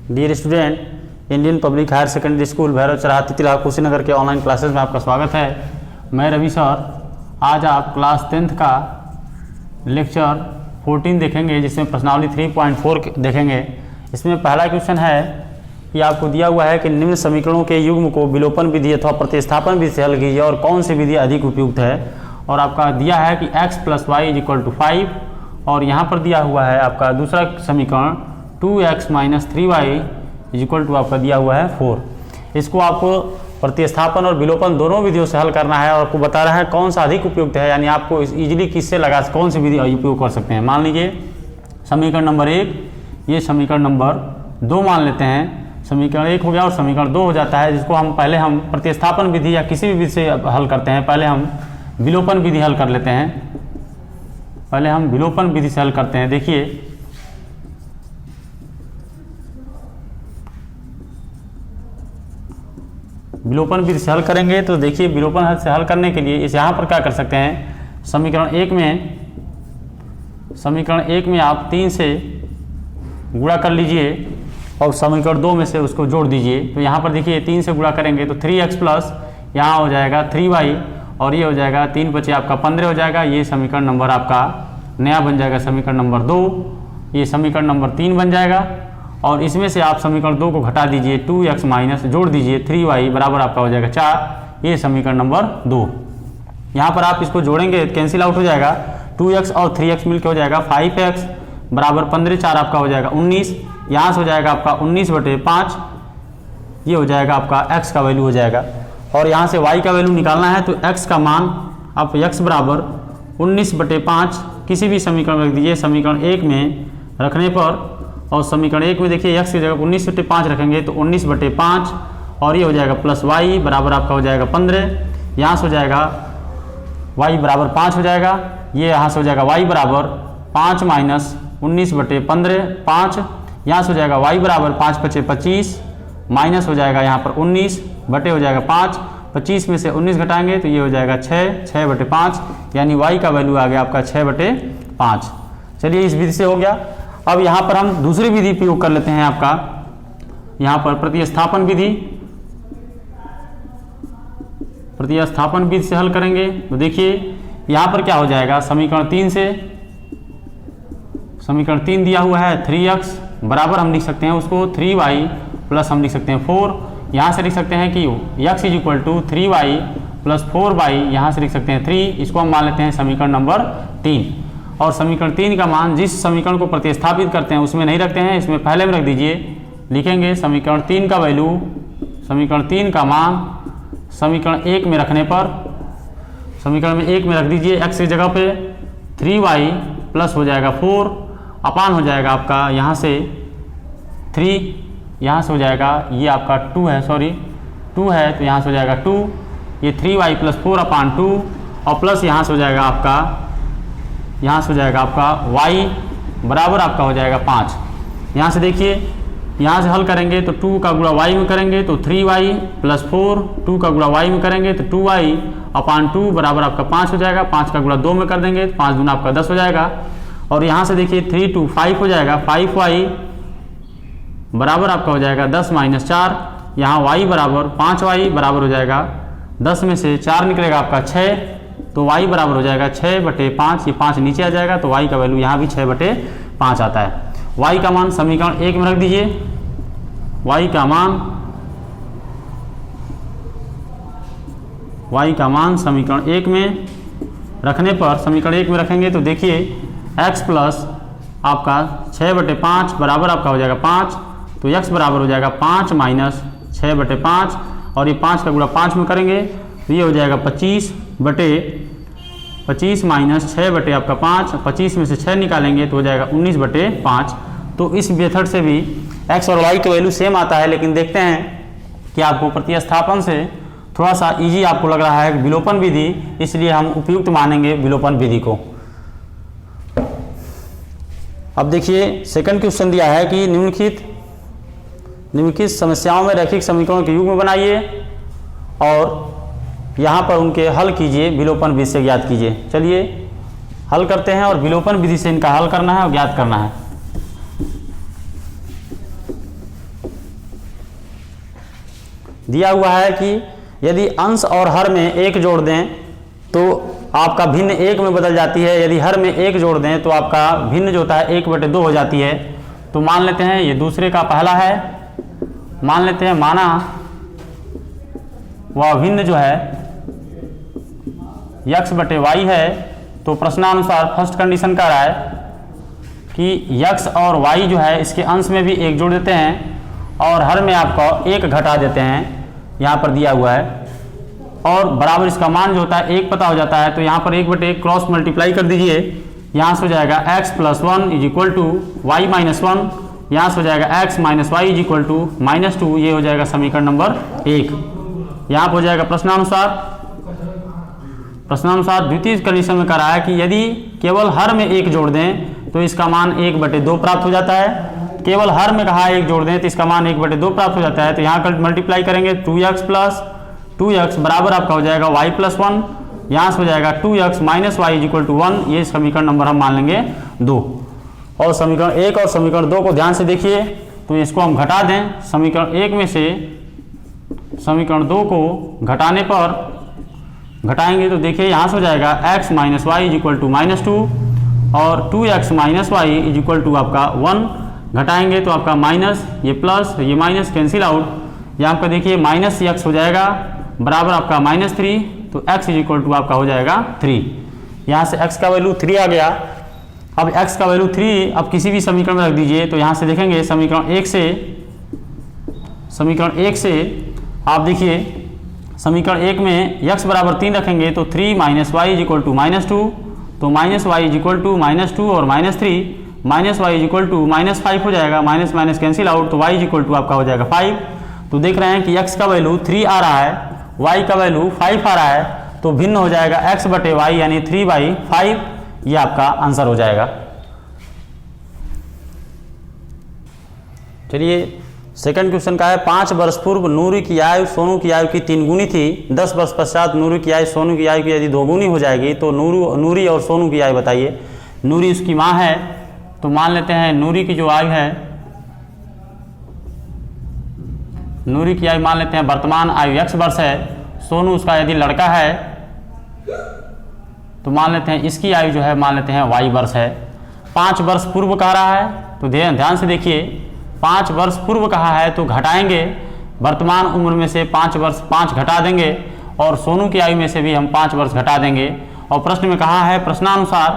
Dear student, Indian public higher secondary school Bhairav Chauraha Titila Kushinagar के online classes में आपका स्वागत है। मैं रवि सर। आज आप क्लास 10th का लेक्चर 14 देखेंगे, जिसमें प्रश्नावली 3.4 देखेंगे। इसमें पहला क्वेश्चन है कि आपको दिया हुआ है कि निम्न समीकरणों के युग्म को विलोपन विधि अथवा प्रतिस्थापन विधि से हल कीजिए और कौन सी विधि अधिक उपयुक्त है। और आपका दिया है कि x + y = 5 और यहाँ पर दिया हुआ है आपका दूसरा समीकरण 2x - 3y = आपका दिया हुआ है 4। इसको आपको प्रतिस्थापन और विलोपन दोनों विधियों से हल करना है और आपको बता रहा है कौन सा अधिक उपयुक्त है, यानी आपको इजीली किससे लगा कौन सी विधि उपयोग कर सकते हैं। मान लीजिए समीकरण नंबर 1, ये समीकरण नंबर 2 मान लेते हैं। समीकरण 1 हो गया और समीकरण 2 हो जाता है, जिसको हम प्रतिस्थापन विधि या किसी भी विधि से हल करते हैं। पहले हम विलोपन विधि हल कर लेते हैं। पहले हम विलोपन विधि से हल करते हैं। देखिए विलोपन विधि से हल करेंगे तो देखिए विलोपन से हल करने के लिए इस यहाँ पर क्या कर सकते हैं। समीकरण 1 में आप 3 से गुणा कर लीजिए और समीकरण 2 में से उसको जोड़ दीजिए। तो यहाँ पर देखिए 3 से गुणा करेंगे तो 3x प्लस यहाँ हो जाएगा 3y और ये हो जाएगा 3 बचे आपका 15 हो जाएगा। ये समीकरण नंबर आपका नया बन जाएगा समीकरण नंबर 2। ये समीकरण नंबर 3 बन जाएगा और इसमें से आप समीकरण 2 को घटा दीजिए, 2x माइनस जोड़ दीजिए 3y बराबर आपका हो जाएगा 4। ये समीकरण नंबर 2। यहाँ पर आप इसको जोड़ेंगे कैंसिल आउट हो जाएगा। 2x और 3x मिलकर हो जाएगा 5x बराबर 15, 4 आपका हो जाएगा 19। यहाँ से हो जाएगा आपका 19/5। ये हो जाएगा आपका x का वैल्यू हो जाएगा और यहाँ से y का वैल्यू निकालना है। तो x का मान आप x बराबर 19/5 किसी भी समीकरण में रख दीजिए। समीकरण 1 में रखने पर और समीकरण 1 में देखिए x की जगह 19/5 रखेंगे तो 19/5 और ये हो जाएगा प्लस y बराबर आपका हो जाएगा 15। यहाँ से हो जाएगा y बराबर 5 हो जाएगा। ये यहाँ से हो जाएगा y बराबर 5 माइनस 19/15 5। यहाँ से हो जाएगा y बराबर 5 × 5 = 25 माइनस हो जाएगा यहाँ पर 19 बटे हो जाएगा 5। 25 में से 19 घटाएंगे तो ये हो जाएगा 6/5, यानी y का वैल्यू आ गया आपका 6/5। चलिए इस विधि से हो गया। अब यहाँ पर हम दूसरी विधि प्रयोग कर लेते हैं। आपका यहाँ पर प्रतिस्थापन विधि से हल करेंगे तो देखिए यहाँ पर क्या हो जाएगा। समीकरण 3 दिया हुआ है 3x बराबर हम लिख सकते हैं उसको 3y प्लस हम लिख सकते हैं 4। यहाँ से लिख सकते हैं कि x = 3y + 4y, यहाँ से लिख सकते हैं 3। इसको हम मान लेते हैं समीकरण नंबर 3। और समीकरण 3 का मान जिस समीकरण को प्रतिस्थापित करते हैं उसमें नहीं रखते हैं, इसमें पहले में रख दीजिए। लिखेंगे समीकरण 3 का वैल्यू, समीकरण 3 का मान समीकरण 1 में रखने पर समीकरण में 1 में रख दीजिए। x की जगह पे 3y प्लस हो जाएगा 4 अपान हो जाएगा आपका यहाँ से 3, यहाँ से हो जाएगा ये आपका 2 है, सॉरी 2 है तो यहाँ से हो जाएगा 2। ये 3y + 4 अपान 2 और प्लस यहाँ से हो जाएगा आपका y बराबर आपका हो जाएगा 5। यहाँ से देखिए यहाँ से हल करेंगे तो 2 का गुणा y में करेंगे तो 3y + 4, 2 का गुणा y में करेंगे तो 2y अपान 2 बराबर आपका 5 हो जाएगा। 5 का गुणा 2 में कर देंगे तो 5 दूना आपका 10 हो जाएगा। और यहाँ से देखिए 3 × 2 = 5 हो जाएगा। 5y बराबर आपका हो जाएगा 10 - 4। यहाँ y बराबर 5y बराबर हो जाएगा 10 में से 4 निकलेगा आपका 6, तो y बराबर हो जाएगा 6/5। ये 5 नीचे आ जाएगा तो y का वैल्यू यहाँ भी 6/5 आता है। y का मान समीकरण 1 में रख दीजिए। y का मान समीकरण 1 में रखने पर समीकरण 1 में रखेंगे तो देखिए x प्लस आपका 6/5 बराबर आपका हो जाएगा 5। तो x बराबर हो जाएगा 5 माइनस 6/5 और ये 5 का गुणा 5 में करेंगे तो ये हो जाएगा 25 माइनस 6/5। 25 में से 6 निकालेंगे तो हो जाएगा 19/5। तो इस मेथड से भी x और y का वैल्यू सेम आता है, लेकिन देखते हैं कि आपको प्रतिस्थापन से थोड़ा सा इजी आपको लग रहा है विलोपन विधि, इसलिए हम उपयुक्त मानेंगे विलोपन विधि को। अब देखिए सेकंड क्वेश्चन दिया है कि निम्नलिखित समस्याओं में रैखिक समीकरणों के युग्म बनाइए और यहाँ पर उनके हल कीजिए, विलोपन विधि से ज्ञात कीजिए। चलिए हल करते हैं और विलोपन विधि से इनका हल करना है और ज्ञात करना है। दिया हुआ है कि यदि अंश और हर में 1 जोड़ दें तो आपका भिन्न 1 में बदल जाती है, यदि हर में 1 जोड़ दें तो आपका भिन्न जो होता है 1/2 हो जाती है। तो मान लेते हैं ये दूसरे का पहला है, मान लेते हैं माना वह भिन्न जो है x/y है। तो प्रश्नानुसार फर्स्ट कंडीशन कह रहा है कि x और y जो है इसके अंश में भी 1 जोड़ देते हैं और हर में आपको 1 घटा देते हैं, यहाँ पर दिया हुआ है, और बराबर इसका मान जो होता है 1 पता हो जाता है। तो यहाँ पर 1/1 क्रॉस मल्टीप्लाई कर दीजिए, यहाँ से हो जाएगा x + 1 = y - 1, यहाँ से हो जाएगा x - y = -2, ये हो जाएगा समीकरण नंबर 1। यहाँ पर हो जाएगा प्रश्नानुसार द्वितीय कंडीशन में कह रहा है कि यदि केवल हर में 1 जोड़ दें तो इसका मान 1/2 प्राप्त हो जाता है। केवल हर में कहा 1 जोड़ दें तो इसका मान 1/2 प्राप्त हो जाता है। तो यहाँ कर मल्टीप्लाई करेंगे 2x + 2x बराबर आपका हो जाएगा y + 1, यहाँ से हो जाएगा 2x - y = 1, ये समीकरण नंबर हम मान लेंगे 2। और समीकरण 1 और समीकरण 2 को ध्यान से देखिए, तो इसको हम घटा दें। समीकरण 1 में से समीकरण 2 को घटाने पर घटाएंगे तो देखिए यहाँ से हो जाएगा x - y = -2 और 2x - y = आपका 1, घटाएंगे तो आपका माइनस, ये प्लस, ये माइनस कैंसिल आउट, यहाँ आपका देखिए -x हो जाएगा बराबर आपका -3, तो x = आपका हो जाएगा 3। यहाँ से x का वैल्यू 3 आ गया। अब x का वैल्यू 3 अब किसी भी समीकरण में रख दीजिए। तो यहाँ से देखेंगे समीकरण 1 से आप देखिए समीकरण 1 में x = 3 रखेंगे तो 3 - y = -2, तो -y = -2 और -3, -y = -5 हो जाएगा, माइनस माइनस कैंसिल आउट, तो y = आपका हो जाएगा 5। तो देख रहे हैं कि x का वैल्यू 3 आ रहा है, y का वैल्यू 5 आ रहा है, तो भिन्न हो जाएगा x/y यानी 3/5, ये आपका आंसर हो जाएगा। चलिए सेकंड क्वेश्चन का है 5 वर्ष पूर्व नूरी की आयु सोनू की आयु की 3 गुनी थी। 10 वर्ष पश्चात नूरी की आयु सोनू की आयु की यदि 2 गुनी हो जाएगी तो नूरी और सोनू की आयु बताइए। नूरी उसकी माँ है, तो मान लेते हैं नूरी की जो आयु है, नूरी की आयु मान लेते हैं वर्तमान आयु x वर्ष है, सोनू उसका यदि लड़का है तो मान लेते हैं इसकी आयु जो है मान लेते हैं y वर्ष है। 5 वर्ष पूर्व कह रहा है, तो ध्यान से देखिए 5 वर्ष पूर्व कहा है तो घटाएंगे, वर्तमान उम्र में से 5 वर्ष 5 घटा देंगे और सोनू की आयु में से भी हम 5 वर्ष घटा देंगे। और प्रश्न में कहा है प्रश्नानुसार,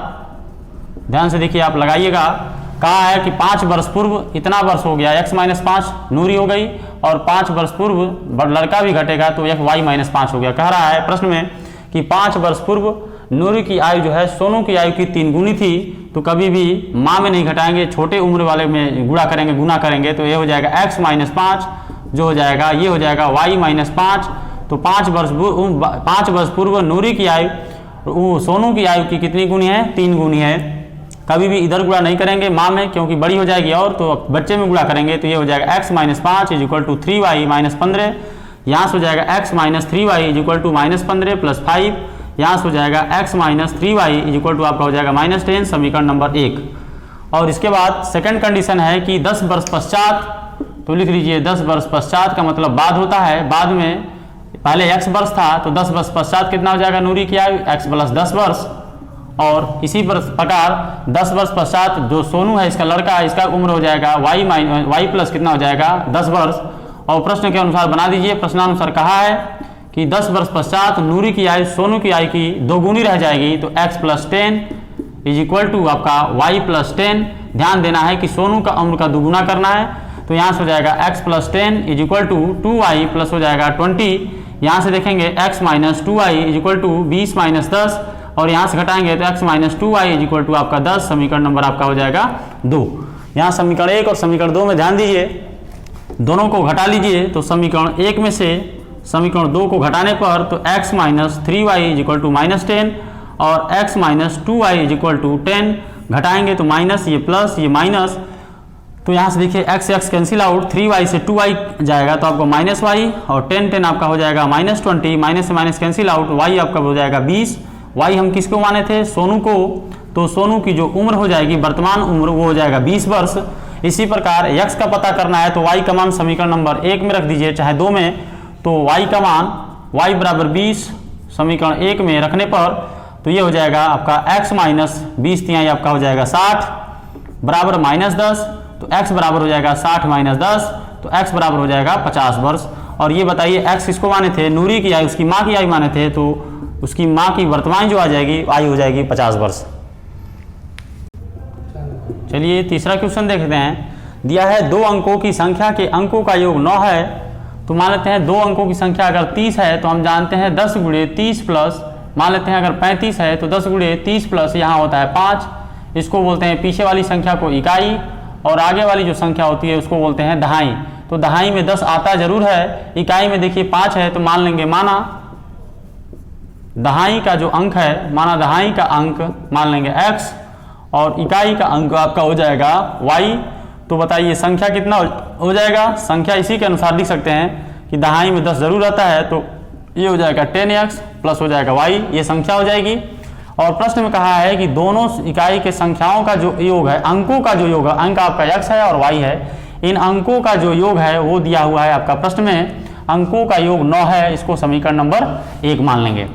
ध्यान से देखिए आप लगाइएगा, कहा है कि 5 वर्ष पूर्व इतना वर्ष हो गया, x - 5 नूरी हो गई, और 5 वर्ष पूर्व लड़का भी घटेगा तो y - 5 हो गया। कह रहा है प्रश्न में कि 5 वर्ष पूर्व नूरी की आयु जो है सोनू की आयु की 3 गुनी थी, तो कभी भी माँ में नहीं घटाएंगे, छोटे उम्र वाले में गुणा करेंगे, तो ये हो जाएगा x - 5 जो हो जाएगा, ये हो जाएगा y - 5। तो 5 वर्ष पूर्व नूरी की आयु सोनू की आयु की कितनी गुनी है? 3 गुनी है। कभी भी इधर गुणा नहीं करेंगे माँ में, क्योंकि बड़ी हो जाएगी, और तो बच्चे में गुणा करेंगे तो ये हो जाएगा x - 5 = 3y - 15, यहाँ से हो जाएगा x - 3y = -15 + 5, यहाँ से हो जाएगा x - 3y = आपका हो जाएगा -10, समीकरण नंबर 1। और इसके बाद सेकंड कंडीशन है कि 10 वर्ष पश्चात, तो लिख लीजिए 10 वर्ष पश्चात का मतलब बाद होता है, बाद में पहले x वर्ष था तो 10 वर्ष पश्चात कितना हो जाएगा नूरी की आयु x + 10 वर्ष। और इसी प्रकार 10 वर्ष पश्चात जो सोनू है इसका लड़का, इसका उम्र हो जाएगा y प्लस कितना हो जाएगा 10 वर्ष। और प्रश्न के अनुसार बना दीजिए। प्रश्नानुसार कहा है कि 10 वर्ष पश्चात नूरी की आयु सोनू की आयु की 2 गुनी रह जाएगी, तो x + 10 = आपका y + 10। ध्यान देना है कि सोनू का उम्र का दुगुना करना है, तो यहाँ से हो जाएगा x + 10 = 2y प्लस हो जाएगा 20। यहाँ से देखेंगे x - 2y = 20 - 10, और यहाँ से घटाएंगे तो x - 2y = आपका 10, समीकरण नंबर आपका हो जाएगा 2। यहाँ समीकरण 1 और समीकरण 2 में ध्यान दीजिए, दोनों को घटा लीजिए। तो समीकरण 1 में से समीकरण 2 को घटाने पर तो x - 3y = -10 और x - 2y = 10, घटाएंगे तो माइनस, ये प्लस, ये माइनस, तो यहाँ से देखिए x कैंसिल आउट, 3y से 2y जाएगा तो आपको -y, और 10 आपका हो जाएगा -20, माइनस से माइनस कैंसिल आउट, y आपका हो जाएगा 20। y हम किसको माने थे? सोनू को। तो सोनू की जो उम्र हो जाएगी वर्तमान उम्र वो हो जाएगा 20 वर्ष। इसी प्रकार x का पता करना है तो y का मान समीकरण नंबर 1 में रख दीजिए, चाहे 2 में। तो y का मान y बराबर 20 समीकरण 1 में रखने पर तो ये हो जाएगा आपका x माइनस 20 तिहाई आपका हो जाएगा 60 बराबर -10, तो x बराबर हो जाएगा 60 माइनस 10, तो x बराबर हो जाएगा 50 वर्ष। और ये बताइए x किसको माने थे, नूरी की आयु, उसकी माँ की आयु माने थे, तो उसकी माँ की वर्तमान जो आ जाएगी आयु हो जाएगी 50 वर्ष। चलिए तीसरा क्वेश्चन देखते हैं। दिया है 2 अंकों की संख्या के अंकों का योग 9 है, तो मान लेते हैं 2 अंकों की संख्या अगर 30 है तो हम जानते हैं 10 गुणे 30 प्लस, मान लेते हैं अगर 35 है तो 10 गुणे 30 प्लस यहाँ होता है 5, इसको बोलते हैं पीछे वाली संख्या को इकाई, और आगे वाली जो संख्या होती है उसको बोलते हैं दहाई। तो दहाई में 10 आता जरूर है, इकाई में देखिए 5 है, तो मान लेंगे माना दहाई का जो अंक है, माना दहाई का अंक मान लेंगे x और इकाई का अंक आपका हो जाएगा y। तो बताइए संख्या कितना हो जाएगा, संख्या इसी के अनुसार लिख सकते हैं कि दहाई में 10 जरूर आता है, तो ये हो जाएगा 10x प्लस हो जाएगा y, ये संख्या हो जाएगी। और प्रश्न में कहा है कि दोनों इकाई के संख्याओं का जो योग है, अंकों का जो योग है, अंक आपका x है और y है, इन अंकों का जो योग है वो दिया हुआ है आपका प्रश्न में, अंकों का योग 9 है, इसको समीकरण नंबर 1 मान लेंगे।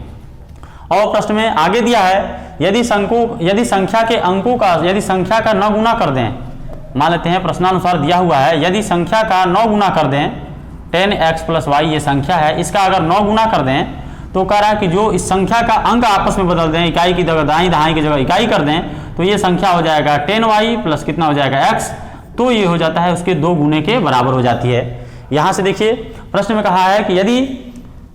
और प्रश्न में आगे दिया है यदि संख्या के अंकों का, यदि संख्या का 9 गुना कर दें, मान लेते हैं प्रश्नानुसार दिया हुआ है यदि संख्या का 9 गुना कर दें, 10x प्लस y ये संख्या है, इसका अगर 9 गुना कर दें तो कह रहा है कि जो इस संख्या का अंक आपस में बदल दें, इकाई की जगह दाई, दहाई की जगह इकाई कर दें, तो ये संख्या हो जाएगा 10y प्लस कितना हो जाएगा x, तो ये हो जाता है उसके 2 गुने के बराबर हो जाती है। यहाँ से देखिए प्रश्न में कहा है कि यदि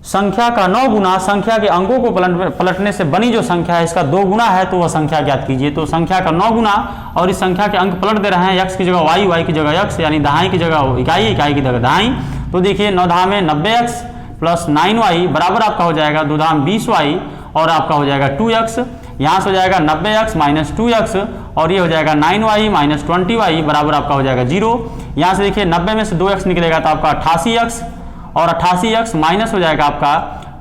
संख्या का 9 गुना संख्या के अंकों को पलटने से बनी जो संख्या है इसका 2 गुना है, तो वह संख्या ज्ञात कीजिए। तो संख्या का 9 गुना और इस संख्या के अंक पलट दे रहे हैं, x की जगह y, y की जगह x, यानी दहाई की जगह इकाई, इकाई की जगह दहाई। तो देखिए 9 धाम में 90x प्लस 9y बराबर आपका हो जाएगा 2 धाम 20y और आपका हो जाएगा 2x, यहाँ से हो जाएगा 90x माइनस 2x और ये हो जाएगा 9y माइनस 20y बराबर आपका हो जाएगा 0। यहाँ से देखिए 90 में से 2x निकलेगा तो आपका 88x और 88x माइनस हो जाएगा आपका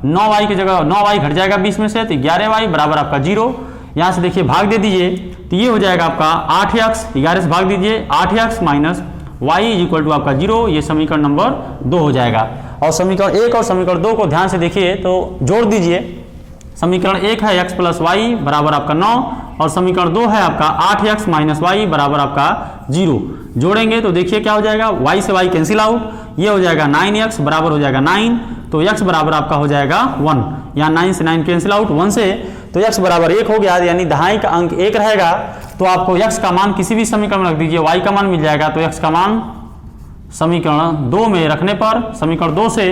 9y की जगह 9y घट जाएगा 20 में से, तो 11y बराबर आपका 0। यहाँ से देखिए भाग दे दीजिए तो ये हो जाएगा आपका 8x, 11 से भाग दीजिए 8x minus y equal to आपका 0, ये समीकरण नंबर 2 हो जाएगा। और समीकरण 1 और समीकरण 2 को ध्यान से देखिए तो जोड़ दीजिए। समीकरण 1 है x प्लस वाई बराबर आपका 9 और समीकरण 2 है आपका 8x माइनस वाई बराबर आपका 0। जोड़ेंगे तो देखिए क्या हो जाएगा, y से y कैंसिल आउट, ये हो जाएगा 9x बराबर हो जाएगा 9, तो x बराबर आपका हो जाएगा 1, यहाँ 9 से 9 कैंसिल आउट 1 से, तो x बराबर 1 हो गया, यानी दहाई का अंक 1 रहेगा। तो आपको x का मान किसी भी समीकरण में रख दीजिए, y का मान मिल जाएगा। तो x का मान समीकरण 2 में रखने पर समीकरण 2 से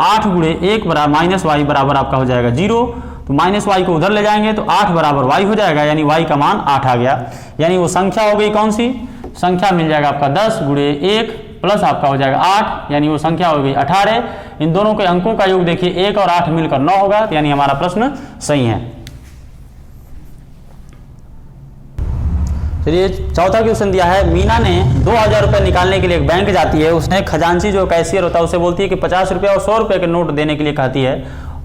8 गुणे 1 बराबर माइनस वाई बराबर आपका हो जाएगा 0, तो माइनस वाई को उधर ले जाएंगे तो 8 बराबर वाई हो जाएगा, यानी वाई का मान 8 आ गया। यानी वो संख्या हो गई कौन सी, संख्या मिल जाएगा आपका 10 गुणे 1 प्लस आपका हो जाएगा 8, यानी वो संख्या हो गई 18। इन दोनों के अंकों का योग देखिए 1 और 8 मिलकर 9 होगा, तो यानी हमारा प्रश्न सही है। चलिए चौथा क्वेश्चन दिया है, मीना ने 2000 रुपये निकालने के लिए एक बैंक जाती है, उसने खजांची जो कैशियर होता है उसे बोलती है कि 50 रुपये और 100 रुपये के नोट देने के लिए कहती है।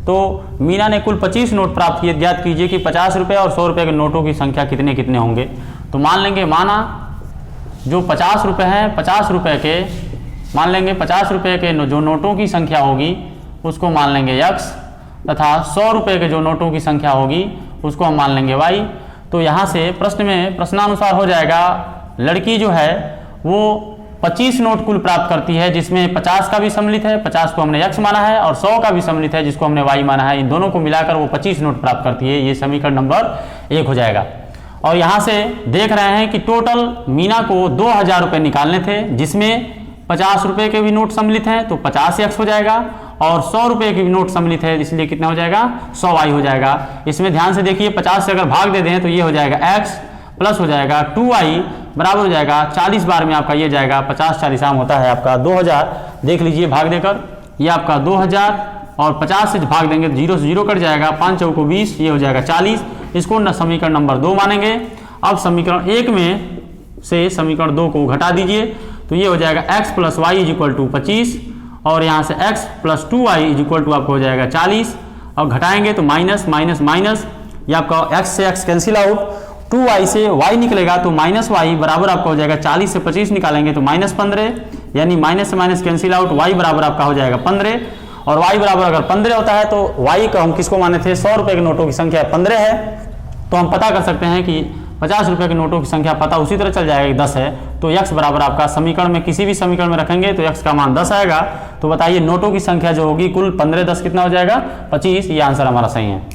तो मीना ने कुल 25 नोट प्राप्त किए, ज्ञात कीजिए कि 50 रुपये और 100 रुपये के नोटों की संख्या कितने कितने होंगे। तो मान लेंगे, माना जो 50 रुपये हैं, 50 रुपये के मान लेंगे 50 रुपये के जो नोटों की संख्या होगी उसको मान लेंगे x, तथा 100 रुपये के जो नोटों की संख्या होगी उसको हम मान लेंगे y। तो यहाँ से प्रश्न में प्रश्नानुसार हो जाएगा, लड़की जो है वो 25 नोट कुल प्राप्त करती है, जिसमें 50 का भी सम्मिलित है, 50 को हमने x माना है, और 100 का भी सम्मिलित है जिसको हमने y माना है। इन दोनों को मिलाकर वो 25 नोट प्राप्त करती है, ये समीकरण नंबर 1 हो जाएगा। और यहाँ से देख रहे हैं कि टोटल मीना को 2000 रुपये निकालने थे, जिसमें 50 रुपये के भी नोट सम्मिलित हैं तो 50x हो जाएगा, और 100 रुपये के भी नोट सम्मिलित है इसलिए कितना हो जाएगा, 100y हो जाएगा। इसमें ध्यान से देखिए 50 से अगर भाग दे दें तो ये हो जाएगा x प्लस हो जाएगा 2y बराबर हो जाएगा 40 बार में आपका ये जाएगा 50 40 आम होता है आपका 2000। देख लीजिए भाग देकर, ये आपका 2000 और 50 से भाग देंगे तो 0 से 0 कट जाएगा, 5 चौको 20, ये हो जाएगा 40। इसको न समीकरण नंबर 2 मानेंगे। अब समीकरण 1 में से समीकरण 2 को घटा दीजिए तो ये हो जाएगा x plus y is equal to 25, और यहाँ से x plus 2y is equal to आपको हो जाएगा 40, और घटाएंगे तो माइनस माइनस माइनस, ये आपका x से x कैंसिल आउट, 2y से y निकलेगा तो माइनस वाई बराबर आपका हो जाएगा 40 से 25 निकालेंगे तो माइनस 15, यानी माइनस से माइनस कैंसिल आउट, y बराबर आपका हो जाएगा 15। और y बराबर अगर 15 होता है तो y को हम किसको माने थे, 100 रुपए के नोटों की संख्या 15 है, तो हम पता कर सकते हैं कि 50 रुपए के नोटों की संख्या पता उसी तरह चल जाएगा कि 10 है, तो x बराबर आपका समीकरण में किसी भी समीकरण में रखेंगे तो x का मान 10 आएगा। तो बताइए नोटों की संख्या जो होगी कुल 15 10 कितना हो जाएगा, 25। ये आंसर हमारा सही है।